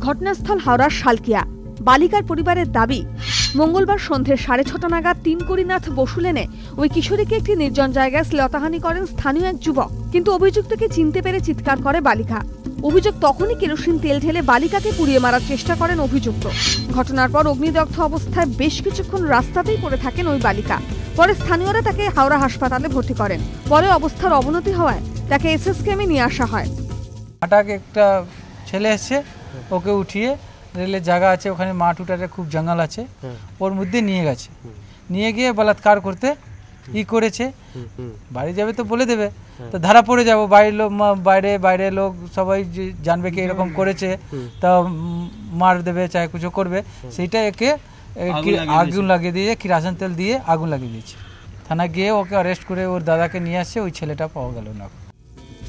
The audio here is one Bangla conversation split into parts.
ঘটনাস্থল হাওড়ার শালকিয়া। বালিকার পরিবারের দাবি, মঙ্গলবার সন্ধ্যে 6:30 নাগাদ তিনকড়িনাথ বসু লেনে ওই কিশোরীকে একটি নির্জন জায়গায় শ্লীলতাহানি করেন স্থানীয় এক যুবক। কিন্তু অভিযুক্তকে চিনতে পেরে চিৎকার করে বালিকা। অভিযোগ, তখনই কেরোসিন তেল ঢেলে বালিকাকে পুড়িয়ে মারার চেষ্টা করেন অভিযুক্ত। ঘটনার পর অগ্নিদগ্ধ অবস্থায় বেশ কিছুক্ষণ রাস্তাতেই পড়ে থাকেন ওই বালিকা। পরে স্থানীয়রা তাকে হাওড়া হাসপাতালে ভর্তি করেন। পরে অবস্থার অবনতি হওয়ায় তাকে এসএসকেএমে নিয়ে আসা হয়। হঠাৎ একটা ছেলে এসছে, ওকে উঠিয়ে রেলের জায়গা আছে, ওখানে মাঠ উঠারে খুব জঙ্গল আছে, ওর মধ্যে নিয়ে গেছে। নিয়ে গিয়ে বলাৎকার করতে করেছে। বাড়ি যাবে তো বলে দেবে, তো ধরা পড়ে যাবো। বাইরে লোক সবাই জানবে কি এরকম করেছে, তা মার দেবে, চাहे কিছু করবে। সেইটা একে আগুন লাগিয়ে দিয়ে, কিরাসিন তেল দিয়ে আগুন লাগিয়ে দিয়েছে। থানা গিয়ে ওকে অ্যারেস্ট করে ওর দাদাকে নিয়ে আসছে। ওই ছেলেটা পাওয়া গেল না।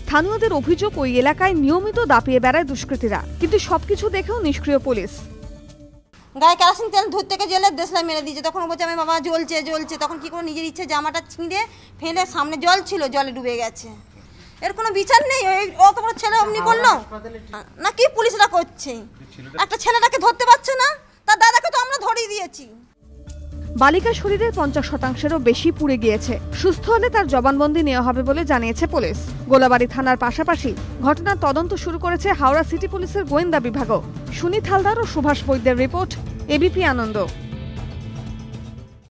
স্থানীয়দের অভিযোগ, ওই এলাকায় নিয়মিত দাপিয়ে বেড়ায় দুষ্কৃতীরা, কিন্তু সবকিছু দেখেও নিষ্ক্রিয় পুলিশ। গায়ে কেরোসিন তেল ধরতে গিয়ে জেলের দেশলাই মেরে দিয়েছে। তখন বলছে আমি বাবা জ্বলছে। তখন কি করে নিজের ইচ্ছে জামাটা ছিঁড়ে ফেলে, সামনে জল ছিল, জলে ডুবে গেছে। এর কোনো বিচার নেই। অত বড় ছেলে অমনি করলো না, কি পুলিশরা করছে? একটা ছেলেটাকে ধরতে পারছে না, তার দাদাকে তো আমরা ধরিয়ে দিয়েছি। বালিকার শরীরের 50%-এরও বেশি পুড়ে গিয়েছে। সুস্থ হলে তার জবানবন্দি নেওয়া হবে বলে জানিয়েছে পুলিশ। গোলাবাড়ি থানার পাশাপাশি ঘটনার তদন্ত শুরু করেছে হাওড়া সিটি পুলিশের গোয়েন্দা বিভাগও। সুনীত হালদার ও সুভাষ বৈদ্যের রিপোর্ট, এবিপি আনন্দ।